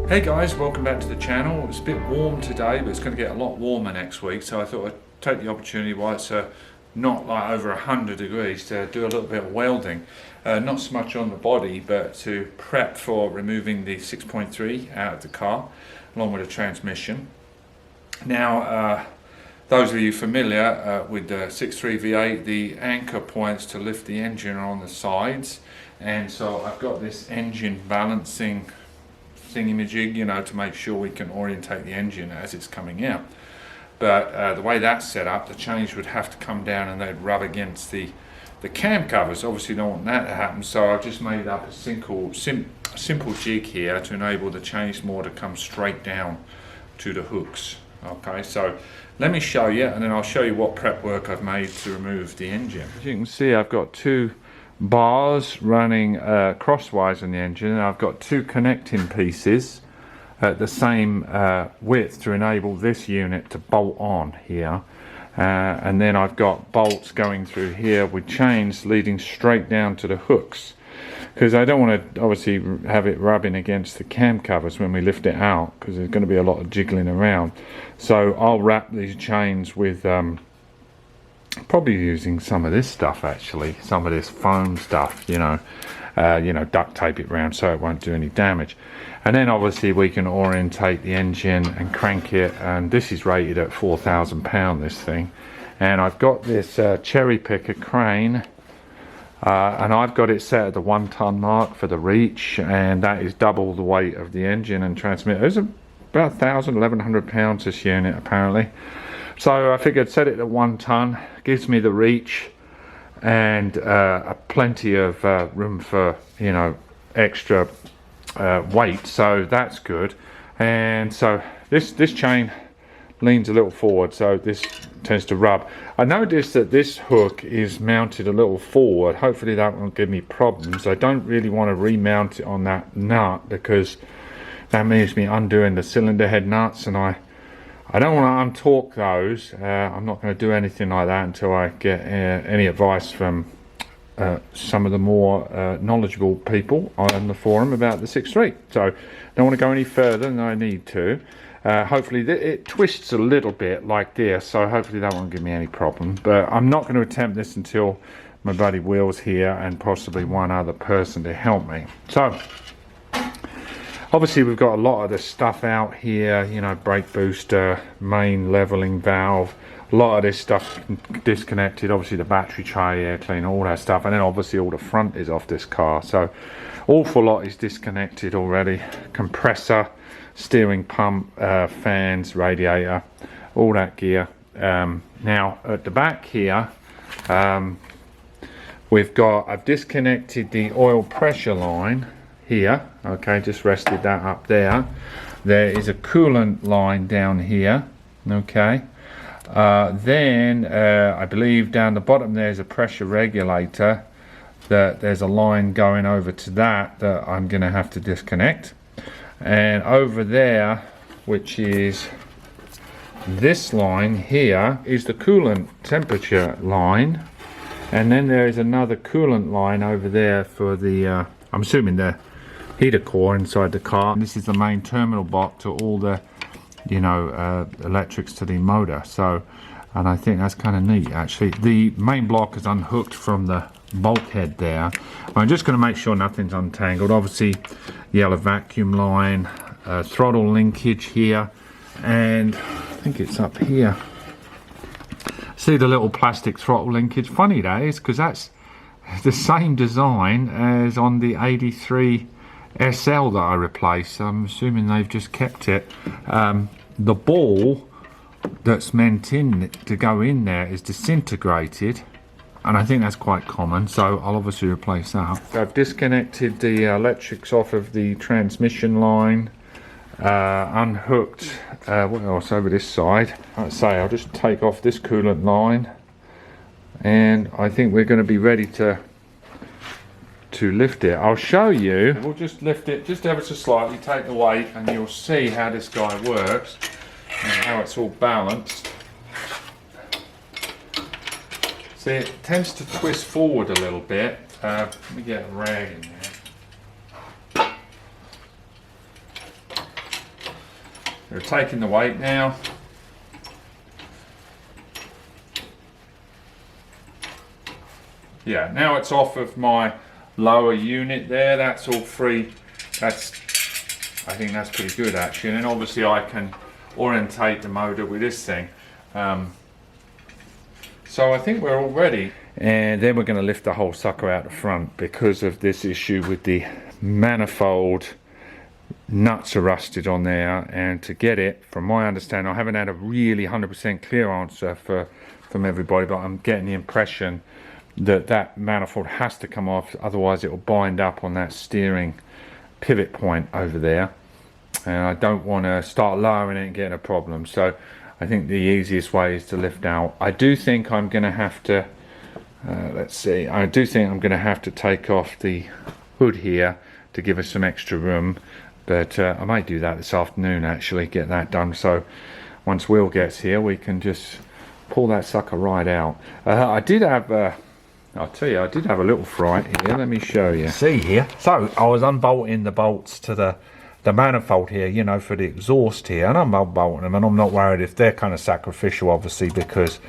Hey guys, welcome back to the channel. It's a bit warm today, but it's going to get a lot warmer next week, so I thought I'd take the opportunity while it's not like over 100 degrees to do a little bit of welding. Not so much on the body, but to prep for removing the 6.3 out of the car, along with the transmission. Now, those of you familiar with the 6.3 V8, the anchor points to lift the engine are on the sides, and so I've got this engine balancing thingy-majig, you know, to make sure we can orientate the engine as it's coming out. But the way that's set up, the chains would have to come down and they'd rub against the cam covers. Obviously don't want that to happen, so I've just made up a simple jig here to enable the chains more to come straight down to the hooks. Okay, so let me show you, and then I'll show you what prep work I've made to remove the engine. As you can see, I've got two bars running crosswise on the engine, and I've got two connecting pieces at the same width to enable this unit to bolt on here, and then I've got bolts going through here with chains leading straight down to the hooks, because I don't want to obviously have it rubbing against the cam covers when we lift it out, because there's going to be a lot of jiggling around. So I'll wrap these chains with probably using some of this stuff, actually, some of this foam stuff, you know, duct tape it around so it won't do any damage. And then obviously we can orientate the engine and crank it, and this is rated at 4,000 pound, this thing. And I've got this cherry picker crane, and I've got it set at the 1 ton mark for the reach, and that is double the weight of the engine and transmitter. It's about 1,100 pounds, this unit, apparently. So I figured set it at 1 ton, gives me the reach and plenty of room for, you know, extra weight, so that's good. And so this chain leans a little forward, so this tends to rub. I noticed that this hook is mounted a little forward. Hopefully that won't give me problems. I don't really want to remount it on that nut, because that means me undoing the cylinder head nuts, and I don't want to untorque those. I'm not going to do anything like that until I get any advice from some of the more knowledgeable people on the forum about the 6.3. So don't want to go any further than I need to. Hopefully it twists a little bit like this, so hopefully that won't give me any problem. But I'm not going to attempt this until my buddy Will's here and possibly one other person to help me. So obviously we've got a lot of the stuff out here, you know, brake booster, main leveling valve, a lot of this stuff disconnected, obviously the battery tray, air cleaner, all that stuff, and then obviously all the front is off this car, so awful lot is disconnected already. Compressor, steering pump, fans, radiator, all that gear. Now at the back here, I've disconnected the oil pressure line here. Okay, just rested that up there. There is a coolant line down here. Okay, then I believe down the bottom there's a pressure regulator, that there's a line going over to that I'm going to have to disconnect. And over there, which is this line here, is the coolant temperature line, and then there is another coolant line over there for the I'm assuming the heater core inside the car. And this is the main terminal box to all the, you know, electrics to the motor. So, and I think that's kind of neat, actually. The main block is unhooked from the bulkhead there. I'm just going to make sure nothing's untangled. Obviously yellow vacuum line, throttle linkage here, and I think it's up here. See the little plastic throttle linkage? Funny that is, because that's the same design as on the 83 SL that I replaced. I'm assuming they've just kept it. The ball that's meant to go in there is disintegrated, and I think that's quite common, so I'll obviously replace that. I've disconnected the electrics off of the transmission line, unhooked what else over this side. Like I say, I'll just take off this coolant line, and I think we're going to be ready to lift it. I'll show you. We'll just lift it just ever so slightly, take the weight, and you'll see how this guy works and how it's all balanced. See, it tends to twist forward a little bit. Let me get a rag in there. We're taking the weight now. Yeah, now it's off of my lower unit there. That's all free. I think that's pretty good actually. And then obviously I can orientate the motor with this thing. So I think we're all ready. And then we're going to lift the whole sucker out the front because of this issue with the manifold. Nuts are rusted on there, and to get it, from my understanding, I haven't had a really 100% clear answer from everybody, but I'm getting the impression that that manifold has to come off, otherwise it will bind up on that steering pivot point over there, and I don't want to start lowering it and getting a problem. So I think the easiest way is to lift out. I do think I'm going to have to I do think I'm going to have to take off the hood here to give us some extra room, but I might do that this afternoon actually, get that done, so once Will gets here we can just pull that sucker right out. I did have I'll tell you, I did have a little fright here. Let me show you. See here, so I was unbolting the bolts to the manifold here, you know, for the exhaust here, and I'm unbolting them, and I'm not worried if they're kind of sacrificial, obviously, because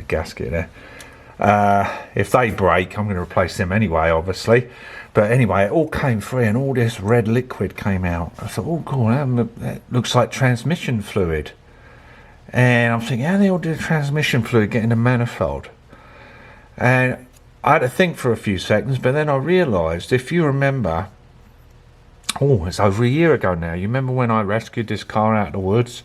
gasket there. If they break, I'm going to replace them anyway, obviously. But anyway, it all came free, and all this red liquid came out. I thought, oh, cool, that looks like transmission fluid. And I'm thinking, how the hell did the transmission fluid get in the manifold? And I had to think for a few seconds, but then I realised, if you remember, it's over a year ago now. You remember when I rescued this car out of the woods?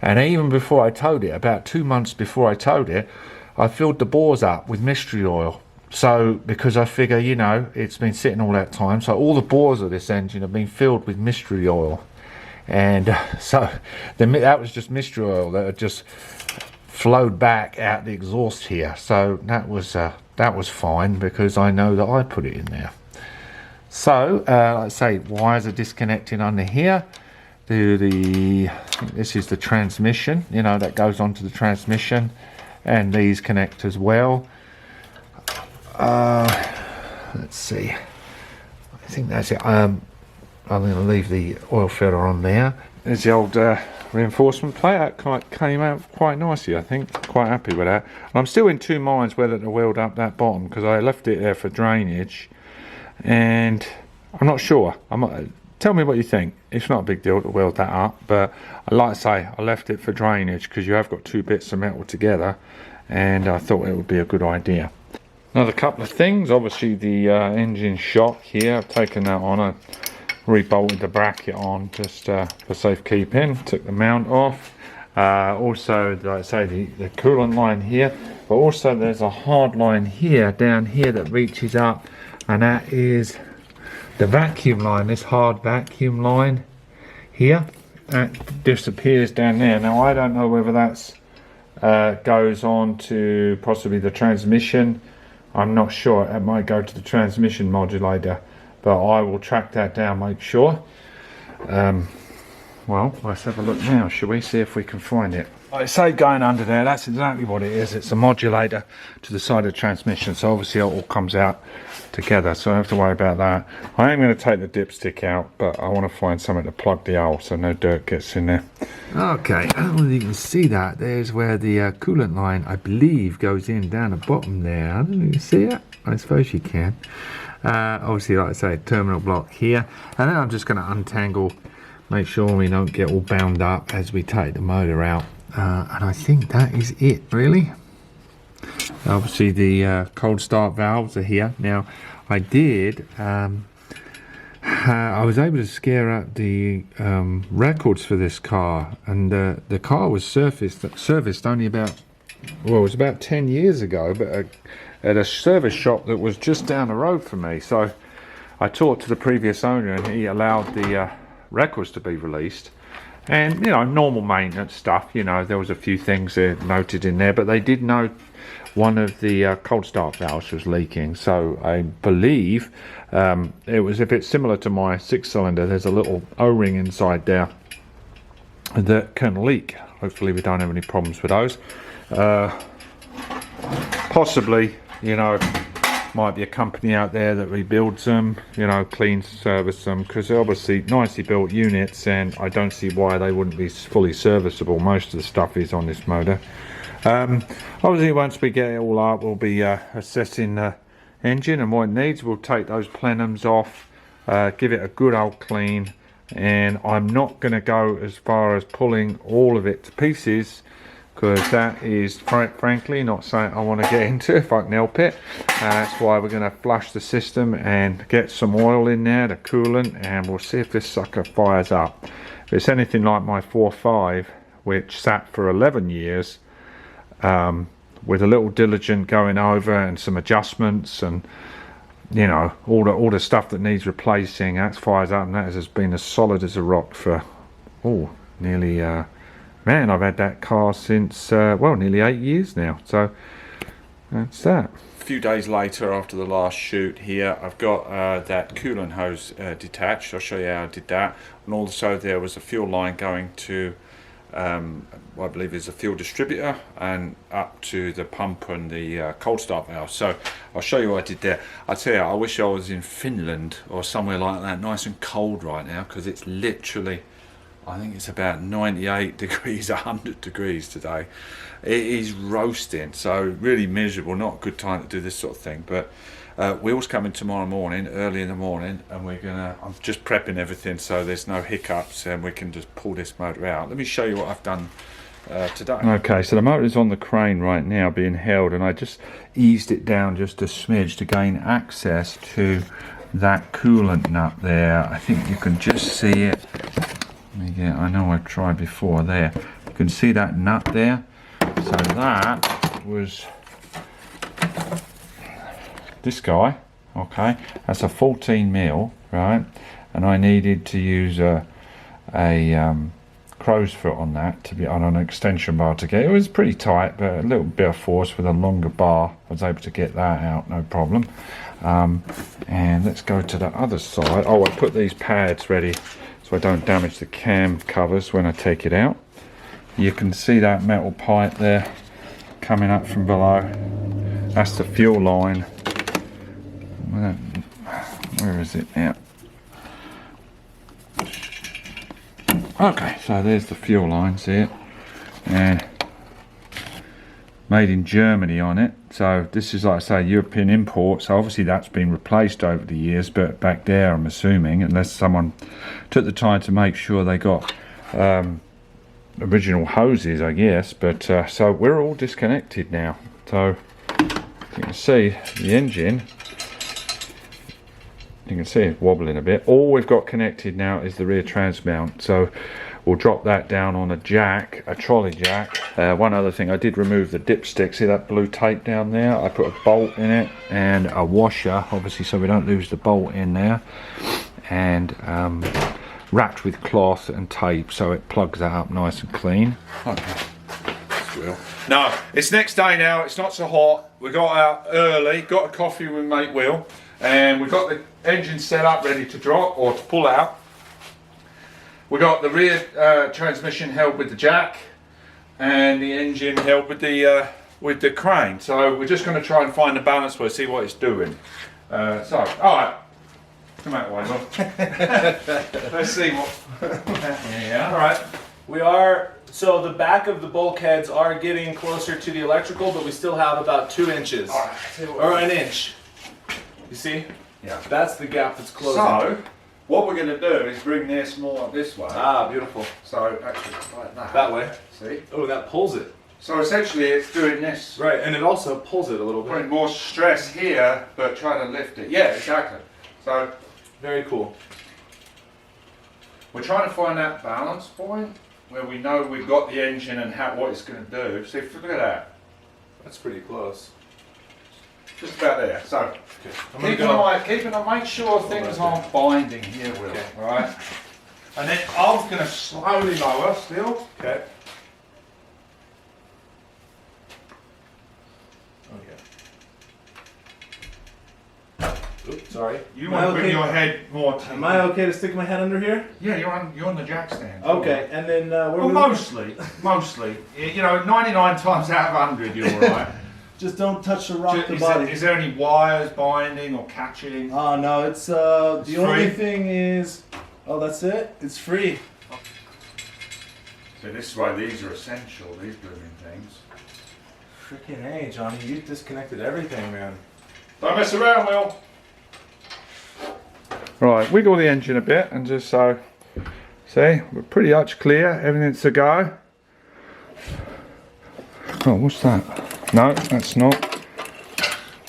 And even before I towed it, about 2 months before I towed it, I filled the bores up with mystery oil. So, because I figure, you know, it's been sitting all that time, so all the bores of this engine have been filled with mystery oil. And so that was just mystery oil that had just flowed back out the exhaust here. So that was fine, because I know that I put it in there. So, like I say, wires are disconnected under here. This is the transmission, you know, that goes onto the transmission, and these connect as well. Let's see, I think that's it. I'm going to leave the oil filter on there. There's the old reinforcement plate. That came out quite nicely, I think. Quite happy with that. And I'm still in two minds whether to weld up that bottom, because I left it there for drainage, and I'm not sure. Tell me what you think. It's not a big deal to weld that up, but like I say, I left it for drainage because you have got two bits of metal together, and I thought it would be a good idea. Another couple of things, obviously the engine shock here, I've taken that on. I rebolted the bracket on just for safekeeping, took the mount off. Also, like I say, the coolant line here, but also there's a hard line here, down here, that reaches up, and that is the vacuum line, this hard vacuum line here, that disappears down there. Now I don't know whether that's goes on to possibly the transmission. I'm not sure. It might go to the transmission modulator, but I will track that down, make sure. Well, let's have a look now, shall we? See if we can find it. Like I say, going under there, that's exactly what it is. It's a modulator to the side of the transmission, so obviously it all comes out together, so I don't have to worry about that. I am going to take the dipstick out, but I want to find something to plug the hole so no dirt gets in there. Okay, I don't know if you can see that. There's where the coolant line, I believe, goes in down the bottom there. I don't know if you can see it. I suppose you can. Obviously, like I say, terminal block here, and then I'm just going to untangle, make sure we don't get all bound up as we take the motor out. And I think that is it, really. Obviously the cold start valves are here. Now I did I was able to scare up the records for this car, and the car was serviced only about, well, it was about 10 years ago, but at a service shop that was just down the road from me. So I talked to the previous owner, and he allowed the records to be released. And, you know, normal maintenance stuff, you know, there was a few things noted in there, but they did note one of the cold start valves was leaking. So I believe it was a bit similar to my 6-cylinder. There's a little O-ring inside there that can leak. Hopefully we don't have any problems with those. Possibly, you know, might be a company out there that rebuilds them, you know, cleans, service them, because they're obviously nicely built units, and I don't see why they wouldn't be fully serviceable. Most of the stuff is on this motor. Obviously once we get it all up, we'll be assessing the engine and what it needs. We'll take those plenums off, give it a good old clean, and I'm not going to go as far as pulling all of it to pieces, because that is frankly not something I want to get into if I can help it. That's why we're going to flush the system and get some oil in there, the coolant, and we'll see if this sucker fires up. If it's anything like my 4.5, which sat for 11 years, with a little diligent going over and some adjustments and, you know, all the stuff that needs replacing, that fires up, and that has been as solid as a rock for nearly man, I've had that car since well, nearly 8 years now. So that's that. A few days later, after the last shoot here, I've got that coolant hose detached. I'll show you how I did that. And also there was a fuel line going to what I believe is a fuel distributor and up to the pump and the cold start valve. So I'll show you what I did there. I tell you, I wish I was in Finland or somewhere like that, nice and cold right now, because it's literally, I think it's about 98 degrees, 100 degrees today. It is roasting, so really miserable, not a good time to do this sort of thing. But wheels coming tomorrow morning, early in the morning, and I'm just prepping everything so there's no hiccups and we can just pull this motor out. Let me show you what I've done today. Okay, so the motor's on the crane right now being held, and I just eased it down just a smidge to gain access to that coolant nut there. I think you can just see it. Yeah, I know I've tried before there. You can see that nut there. So that was this guy, okay, that's a 14 mil, right? And I needed to use a crow's foot on that to be on an extension bar to get it. Was pretty tight, but a little bit of force with a longer bar, I was able to get that out, no problem. And let's go to the other side. Oh, I put these pads ready so I don't damage the cam covers when I take it out. You can see that metal pipe there coming up from below. That's the fuel line. Where is it now? Okay, so there's the fuel line, see it? And made in Germany on it. So this is, like I say, European import, so obviously that's been replaced over the years, but back there I'm assuming, unless someone took the time to make sure they got original hoses, I guess. But so we're all disconnected now, so you can see the engine, you can see it wobbling a bit. All we've got connected now is the rear trans mount, so we'll drop that down on a jack, a trolley jack. One other thing, I did remove the dipstick. See that blue tape down there? I put a bolt in it and a washer, obviously, so we don't lose the bolt in there, and wrapped with cloth and tape so it plugs that up nice and clean. Okay. No, it's next day now, it's not so hot. We got out early, got a coffee with mate Will, and we got the engine set up ready to drop or to pull out. We got the rear transmission held with the jack and the engine held with the crane. So we're just going to try and find the balance where, see what it's doing. So, alright, come out, Will. Let's see what. Yeah. Alright, we are. So the back of the bulkheads are getting closer to the electrical, but we still have about 2 inches. Or an inch. You see? Yeah. That's the gap that's closing. So, what we're going to do is bring this more this way. Ah, beautiful. So, actually, like that. That way. See? Oh, that pulls it. So essentially it's doing this. Right, and it also pulls it a little bit. Putting more stress here, but trying to lift it. Yeah, exactly. So, very cool. We're trying to find that balance point where we know we've got the engine and what it's going to do. See, look at that. That's pretty close. Just about there. So, okay. keep an eye, make sure things aren't binding here, Will. Okay. Alright? And then I'm going to slowly lower still. Okay. Oops, sorry. You want to bring your head more to. Am I okay to stick my head under here? Yeah, you're on the jack stand. Okay, and then well, mostly. You know, 99 times out of 100 you're alright. Just don't touch the rock the Is body. there any wires binding or catching? Oh no, it's the only thing is, oh that's it. It's free. So this is why these are essential. These blooming things. Freaking A, Johnny, you disconnected everything, man. Don't mess around, Will. Right, wiggle the engine a bit and just so, see, we're pretty much clear, everything's a go. Oh, what's that? No, that's not.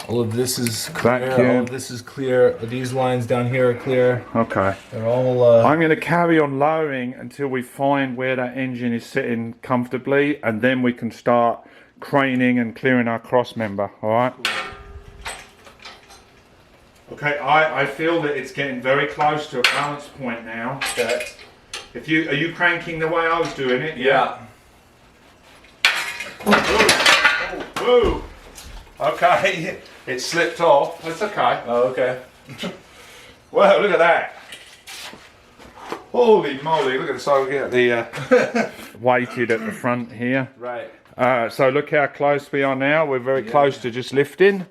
All of this is clear. Vacuum. All of this is clear. These lines down here are clear. Okay. They're all. I'm going to carry on lowering until we find where that engine is sitting comfortably, and then we can start craning and clearing our cross member, alright? Okay, I feel that it's getting very close to a balance point now. Okay. Are you cranking the way I was doing it? Yeah. Woo! Okay, it slipped off. That's okay. Oh, okay. Well, look at that. Holy moly, look at the side. We get the weighted at the front here. Right. So look how close we are now. We're very close to just lifting.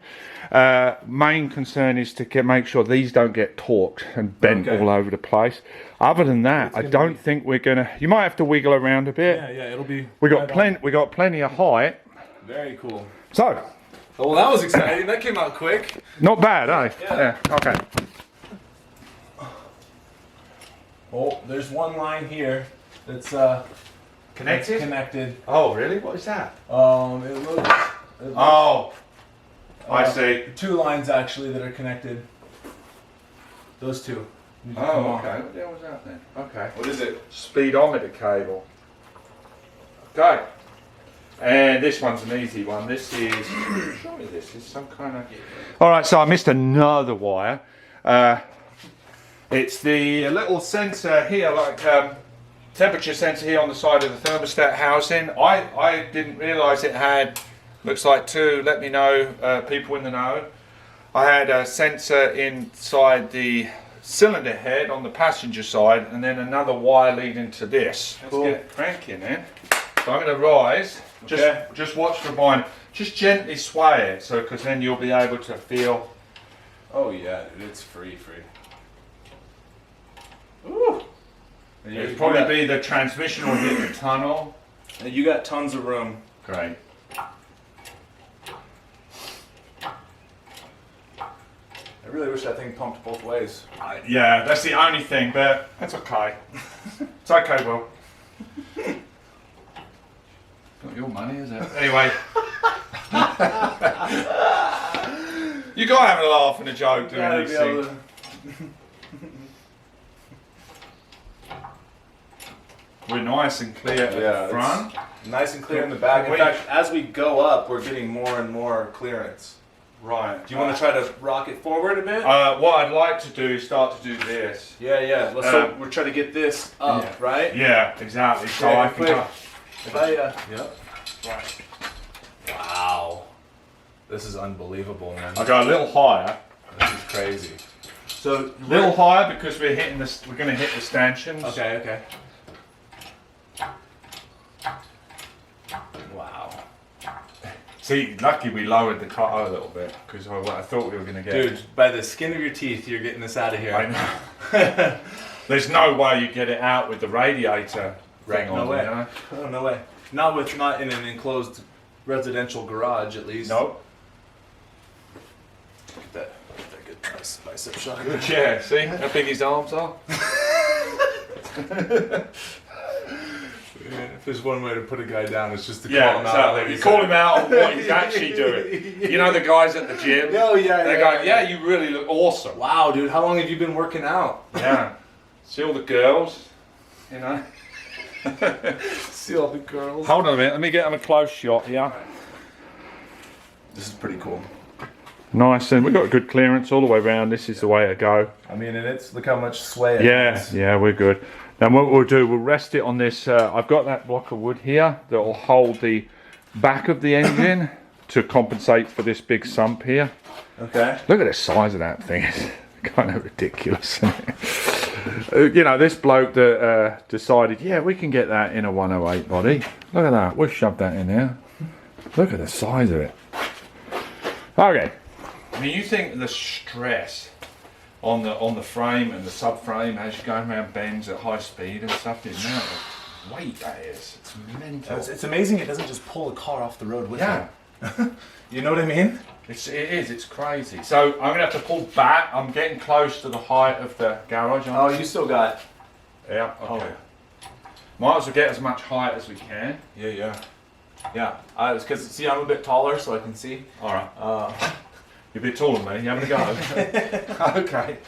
Main concern is to make sure these don't get torqued and bent all over the place. Other than that, I don't think we're gonna. You might have to wiggle around a bit. Yeah, it'll be. We got plenty of height. Very cool. So, Oh, well, that was exciting. That came out quick. not bad, eh? Yeah. Okay. Oh, there's one line here that's connected. Oh, really? What is that? It looks. Oh, I see. Two lines actually that are connected. Those two. Need to come Oh, off. okay. What the hell was that then? Okay. What is it? Speedometer cable. Okay. And this one's an easy one. This is, show me this, is some kind of... Alright, so I missed another wire. It's the little sensor here, like temperature sensor here on the side of the thermostat housing. I didn't realise it had, looks like two, let me know, people in the know. I had a sensor inside the cylinder head on the passenger side, and then another wire leading to this. Cool. Let's get cranking then. So I'm going to rise. Just watch for mine. Just gently sway it, so because then you'll be able to feel. Oh yeah, dude, it's free. Ooh. It'll probably be the transmission or hit the tunnel. And you got tons of room. Great. I really wish that thing pumped both ways. Yeah, that's the only thing, but that's okay. It's okay, Will. Not your money, is it? Anyway. You got having a laugh and a joke doing these things. We're nice and clear at the front. Nice and clear in the back. In fact, as we go up, we're getting more and more clearance. Right. Do you want to try to rock it forward a bit? What I'd like to do is start to do this. Yeah. So we're trying to get this up, right? Yeah, exactly. So Yeah, I can go. If I, yep. Right. Wow. This is unbelievable, man. I'll go a little higher. This is crazy. So A little higher because we're hitting this. We're going to hit the stanchions. Okay. Wow. See, lucky we lowered the cutter a little bit because I thought we were going to get. Dude, by the skin of your teeth, you're getting this out of here. I know. There's no way you get it out with the radiator ring on. No way. You know? Oh, no way. Not in an enclosed residential garage, at least. Nope. Get that good bicep shot. Good. Yeah. See how big his arms are. If there's one way to put a guy down, it's just to Yeah, call him out. exactly. You call him out on what he's actually doing. You know the guys at the gym? Oh, yeah. They go, yeah, you really look awesome. Wow, dude, how long have you been working out? Yeah. See all the girls, you know? See all the girls. Hold on a minute, let me get them a close shot here. This is pretty cool. Nice, and we've got good clearance all the way around. This is the way to go. I mean, and look how much sway it has. Yeah, we're good. Now what we'll do, we'll rest it on this, I've got that block of wood here that will hold the back of the engine to compensate for this big sump here. Okay. Look at the size of that thing, it's kind of ridiculous, isn't it? You know, this bloke that decided, yeah, we can get that in a 108 body. Look at that, we'll shove that in there. Look at the size of it. Okay. I mean, you think the stress on the frame and the subframe as you're going around bends at high speed and stuff, the amount of weight that is. It's mental. It's amazing it doesn't just pull a car off the road with Yeah. it. You know what I mean? It is, it's crazy. So I'm gonna have to pull back. I'm getting close to the height of the garage. Oh, you still got. Yeah, okay. Might as well get as much height as we can. Yeah. It's because, see, I'm a bit taller, so I can see. Alright. You're a bit taller than me, you having a go? Okay.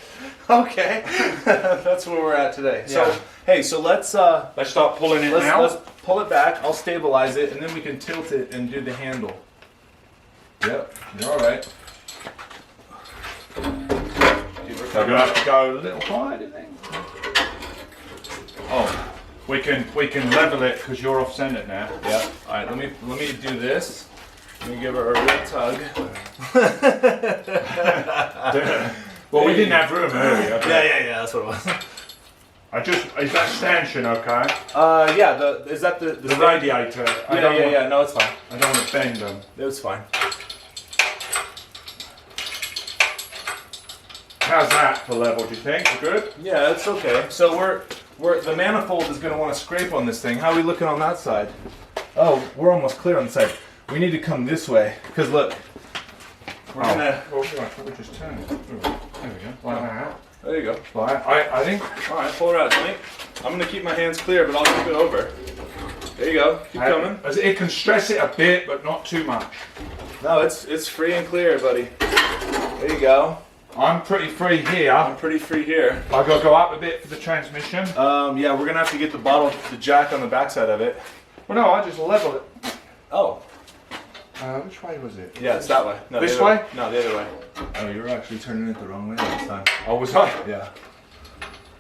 Okay. That's where we're at today. Yeah. So, hey, so let's start pulling it now. Let's pull it back. I'll stabilize it, and then we can tilt it and do the handle. Yep, you're all right. So we're gonna have to go a little higher, do you think? Oh, we can level it because you're off centered now. Yeah. All right. Let me do this. Let me give her a real tug. Well, we didn't have room earlier. Yeah. That's what it was. Is that stanchion okay? Yeah. Is that the The radiator. Yeah. No, it's fine. I don't want to bend them. It's fine. How's that for level? Do you think? We're good? Yeah, it's okay. So we're the manifold is going to want to scrape on this thing. How are we looking on that side? Oh, we're almost clear on the side. We need to come this way because look, we're gonna. Well, we just turn it. There we go. Like that. There you go. Right. I think. All right, pull her out, Tony. I'm gonna keep my hands clear, but I'll keep it over. There you go. Keep coming. It can stress it a bit, but not too much. No, it's free and clear, buddy. There you go. I'm pretty free here. I'm pretty free here. I gotta go up a bit for the transmission. Yeah, we're gonna have to get the jack on the backside of it. Well, no, I just level it. Oh. Which way was it? Yeah, it's that way. No, this way? No, the other way. Oh, you're actually turning it the wrong way this time. Oh, was I? Yeah.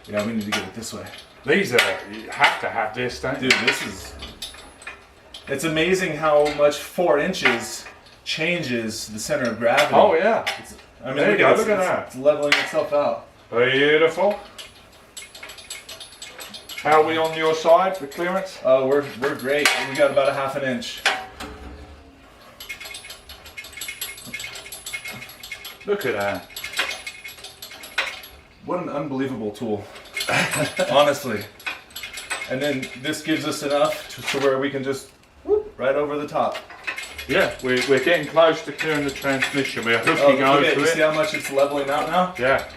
Yeah, we need to get it this way. These are, you have to have this, don't you? Dude, this is... It's amazing how much 4 inches changes the center of gravity. Oh, yeah. I mean, There you go, look at that. It's leveling itself out. Beautiful. How are we on your side for clearance? Oh, we're great. We got about a 1/2 inch. Look at that. What an unbelievable tool. Honestly. And then this gives us enough to where we can just whoop, right over the top. Yeah, we're getting close to clearing the transmission. We're hooking Look over at it. You see it. how much it's leveling out now? Yeah.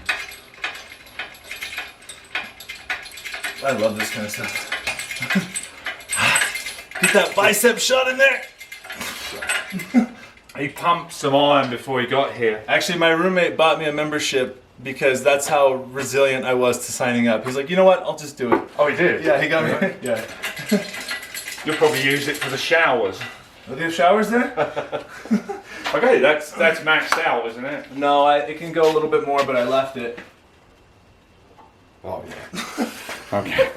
I love this kind of stuff. Get that bicep shot in there. He pumped some iron before he got here. Actually, my roommate bought me a membership because that's how resilient I was to signing up. He's like, you know what? I'll just do it. Oh, he did? Yeah, he got me. Yeah. You'll probably use it for the showers. Are there showers there? Okay, that's maxed out, isn't it? No, it can go a little bit more, but I left it. Oh, yeah. Okay.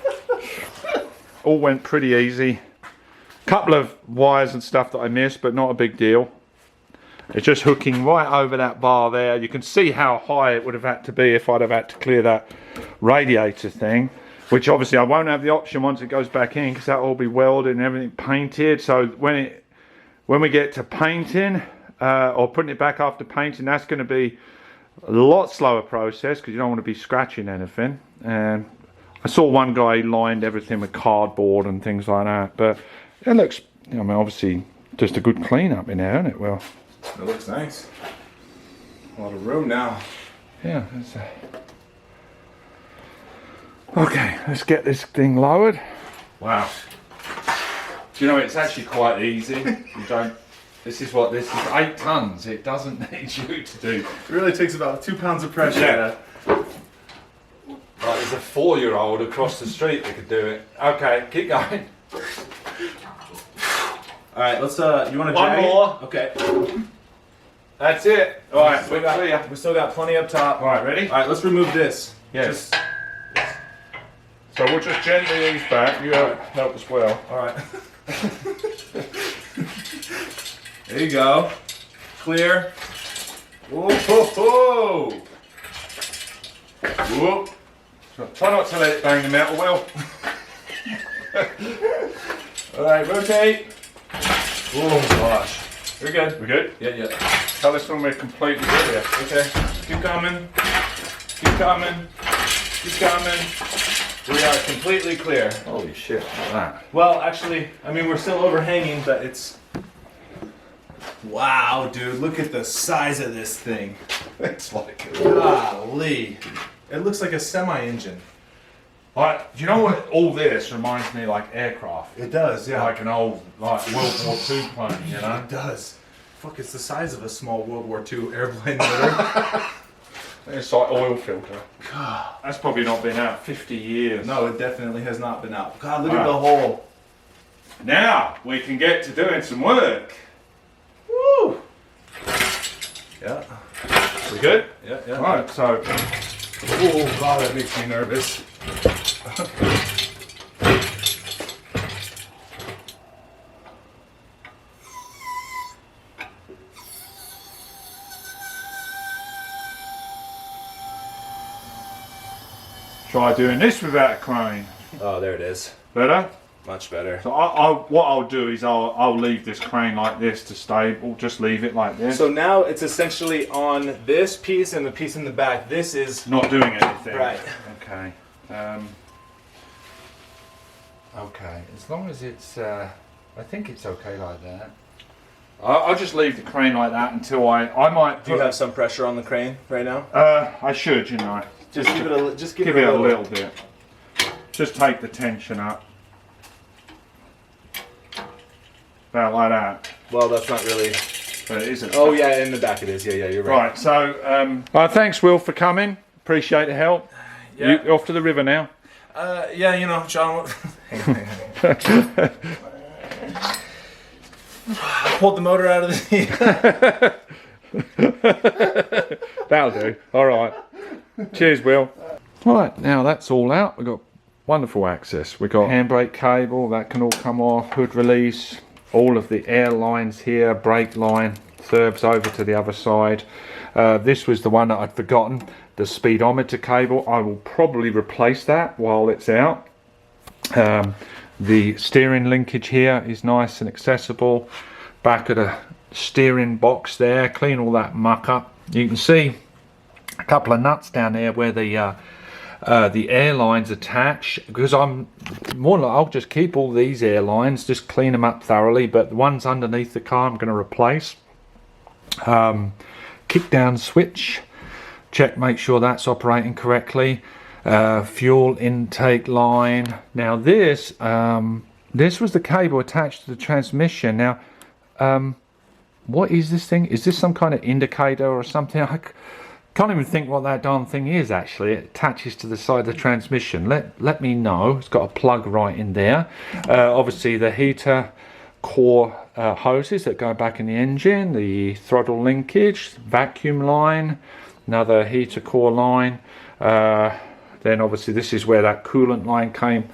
All went pretty easy. Couple of wires and stuff that I missed, but not a big deal. It's just hooking right over that bar there. You can see how high it would have had to be if I'd have had to clear that radiator thing, which obviously I won't have the option once it goes back in because that'll all be welded and everything painted. So when we get to painting or putting it back after painting, that's going to be a lot slower process because you don't want to be scratching anything. And I saw one guy lined everything with cardboard and things like that, but it looks, I mean, obviously just a good clean up in there, isn't it? Well, It looks nice. A lot of room now. yeah. Okay, let's get this thing lowered. Wow. Do you know, it's actually quite easy. You don't. This is 8 tons. It doesn't need you to do. It really takes about 2 pounds of pressure. Yeah. Like there's a 4-year-old across the street that could do it. Okay, keep going. All right, let's. You want to One drag more. it? Okay. That's it. All right, we're clear. We still got plenty up top. All right, ready? All right, let's remove this. Yes. So we'll just gently ease back. You help as well. All right. There you go. Clear. Whoa, ho, ho. Whoop. Try not to let it bang the metal well. All right, rotate. Oh gosh. We're good. We good? Yeah, yeah. Tell us when we're completely clear. Okay. Keep coming. Keep coming. Keep coming. We are completely clear. Holy shit, look at that. Well, actually, I mean, we're still overhanging, but it's... Wow, dude, look at the size of this thing. It's like... Golly. It looks like a semi-engine. Like, do you know what all this reminds me like aircraft? It does, yeah. Like an old, like World War II plane, you know? It does. Fuck, it's the size of a small World War II airplane motor. It's like oil filter. That's probably not been out 50 years. No, it definitely has not been out. God, look at the hole. Now we can get to doing some work. Woo! Yeah. We good? Yeah, yeah. Right, so Oh, God, that makes me nervous. try doing this without a crane. Oh, there it is. Better? Much better. So what I'll do is I'll leave this crane like this to stable. Just leave it like this. So now it's essentially on this piece and the piece in the back. This is... Not doing anything. Right. Okay. Okay. As long as it's, I think it's okay like that. I'll just leave the crane like that until I might. Do you have some pressure on the crane right now? I should, you know. Just give it a just Give it a little bit. Just take the tension up. About like that. Well, that's not really. But it isn't. Oh yeah, in the back it is. Yeah, yeah, you're right. Right. So, thanks, Will, for coming. Appreciate the help. Yeah. You off to the river now? Yeah, you know, John. Pulled the motor out of the. That'll do. All right. Cheers, Will. Right, now that's all out. We've got wonderful access. We've got handbrake cable, that can all come off, hood release, all of the air lines here, brake line, serves over to the other side. This was the one that I'd forgotten, the speedometer cable. I will probably replace that while it's out. The steering linkage here is nice and accessible. Back of the steering box there, clean all that muck up. You can see a couple of nuts down there where the airlines attach, because I'll just keep all these airlines, just clean them up thoroughly, but the ones underneath the car I'm going to replace. Kick down switch, check, make sure that's operating correctly. Fuel intake line. Now this was the cable attached to the transmission. Now what is this thing? Is this some kind of indicator or something? I can't even think what that darn thing is actually. It attaches to the side of the transmission. Let me know. It's got a plug right in there. Obviously the heater core hoses that go back in the engine, the throttle linkage, vacuum line, another heater core line. Then obviously this is where that coolant line came,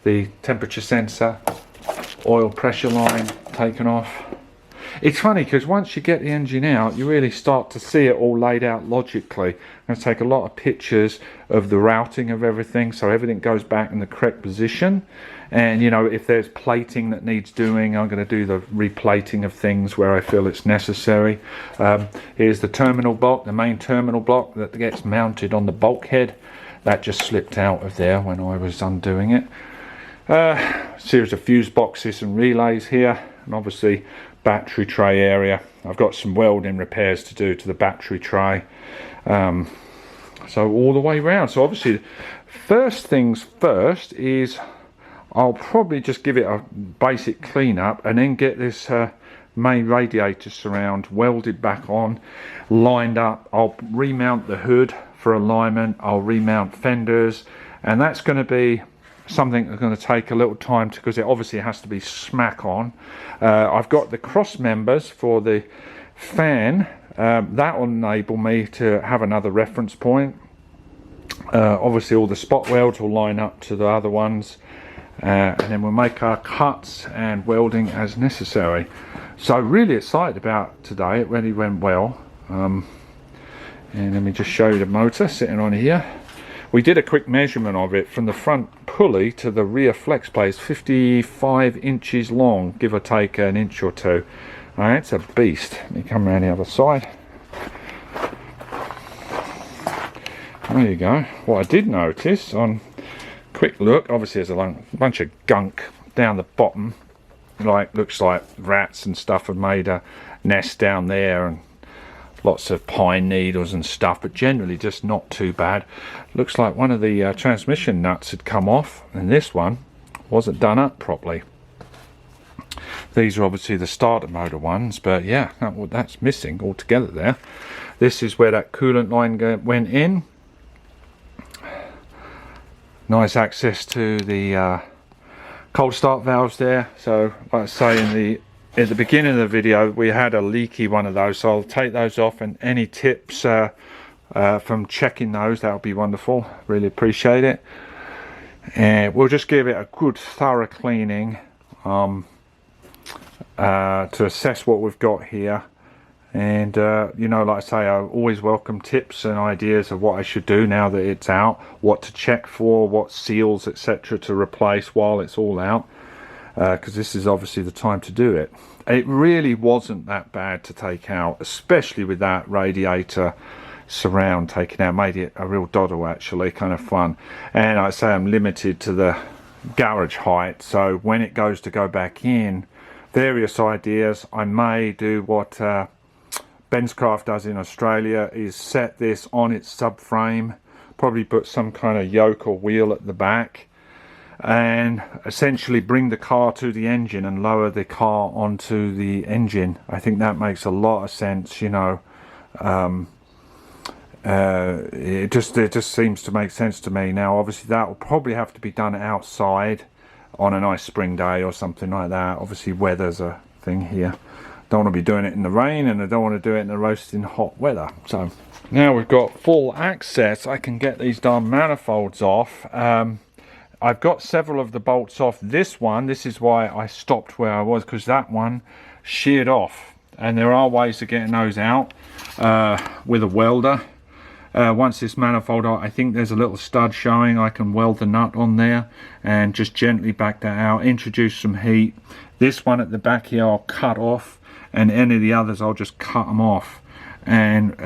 the temperature sensor, oil pressure line taken off. It's funny because once you get the engine out, you really start to see it all laid out logically. I'm going to take a lot of pictures of the routing of everything so everything goes back in the correct position. And you know, if there's plating that needs doing, I'm going to do the replating of things where I feel it's necessary. Here's the terminal block, the main terminal block that gets mounted on the bulkhead. That just slipped out of there when I was undoing it. Series of fuse boxes and relays here, and obviously battery tray area. I've got some welding repairs to do to the battery tray. So all the way around. So obviously, first things first is I'll probably just give it a basic clean up and then get this main radiator surround welded back on, lined up. I'll remount the hood for alignment. I'll remount fenders, and that's going to be something that's going to take a little time because it obviously has to be smack on. I've got the cross members for the fan. That will enable me to have another reference point. Obviously all the spot welds will line up to the other ones, and then we'll make our cuts and welding as necessary. So really excited about today. It really went well. And let me just show you the motor sitting on here. We did a quick measurement of it from the front pulley to the rear flex plate. It's 55 inches long, give or take an inch or two. Alright, it's a beast. Let me come around the other side. There you go. What I did notice on quick look, obviously there's a bunch of gunk down the bottom, like looks like rats and stuff have made a nest down there, and lots of pine needles and stuff, but generally just not too bad. Looks like one of the transmission nuts had come off, and this one wasn't done up properly. These are obviously the starter motor ones, but yeah, that's missing altogether there. This is where that coolant line went in. Nice access to the cold start valves there. So like I say at the beginning of the video, we had a leaky one of those, so I'll take those off, and any tips from checking those, that would be wonderful. Really appreciate it. And we'll just give it a good thorough cleaning to assess what we've got here. And you know, like I say, I always welcome tips and ideas of what I should do now that it's out, what to check for, what seals etc. to replace while it's all out, because this is obviously the time to do it. It really wasn't that bad to take out, especially with that radiator surround taken out. Made it a real doddle, actually, kind of fun. And I say I'm limited to the garage height, so when it goes to go back in, various ideas. I may do what Benscraft does in Australia, is set this on its subframe, probably put some kind of yoke or wheel at the back, and essentially bring the car to the engine and lower the car onto the engine. I think that makes a lot of sense, you know. It just seems to make sense to me. Now obviously that will probably have to be done outside on a nice spring day or something like that. Obviously weather's a thing here. Don't want to be doing it in the rain, and I don't want to do it in the roasting hot weather. So now we've got full access, I can get these darn manifolds off. I've got several of the bolts off. This is why I stopped where I was, because that one sheared off, and there are ways of getting those out with a welder. Once this manifold, I think there's a little stud showing, I can weld the nut on there and just gently back that out, introduce some heat. This one at the back here I'll cut off, and any of the others I'll just cut them off and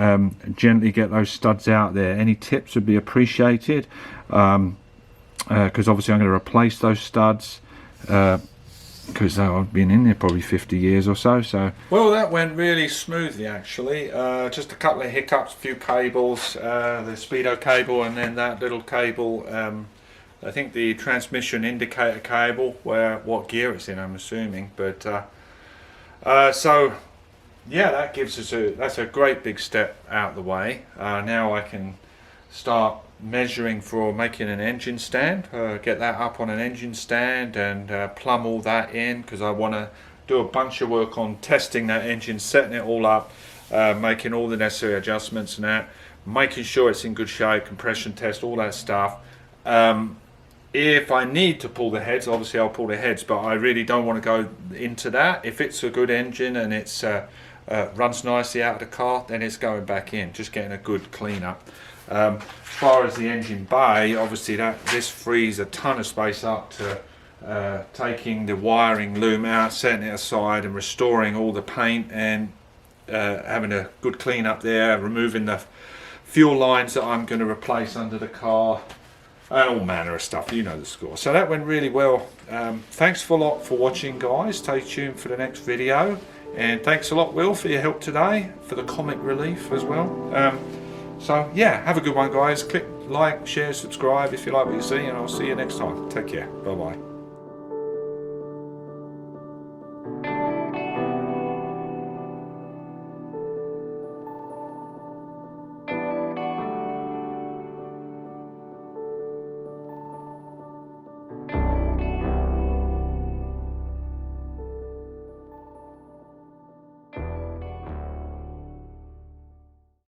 gently get those studs out there. Any tips would be appreciated, because obviously I'm going to replace those studs, because I've been in there probably 50 years or so. Well, that went really smoothly, actually. Just a couple of hiccups, a few cables, the speedo cable, and then that little cable, I think the transmission indicator cable, what gear it's in, I'm assuming. But so yeah, that gives us that's a great big step out the way. Now I can start measuring for making an engine stand, get that up on an engine stand, and plumb all that in, because I want to do a bunch of work on testing that engine, setting it all up, making all the necessary adjustments and that, making sure it's in good shape, compression test, all that stuff. If I need to pull the heads, obviously I'll pull the heads, but I really don't want to go into that. If it's a good engine and it's runs nicely out of the car, then it's going back in, just getting a good clean up. As far as the engine bay, obviously this frees a ton of space up to taking the wiring loom out, setting it aside, and restoring all the paint, and having a good clean up there, removing the fuel lines that I'm going to replace under the car, and all manner of stuff. You know the score. So that went really well. Thanks a lot for watching, guys. Stay tuned for the next video, and thanks a lot, Will, for your help today, for the comic relief as well. So yeah, have a good one, guys. Click like, share, subscribe if you like what you see, and I'll see you next time. Take care. Bye bye.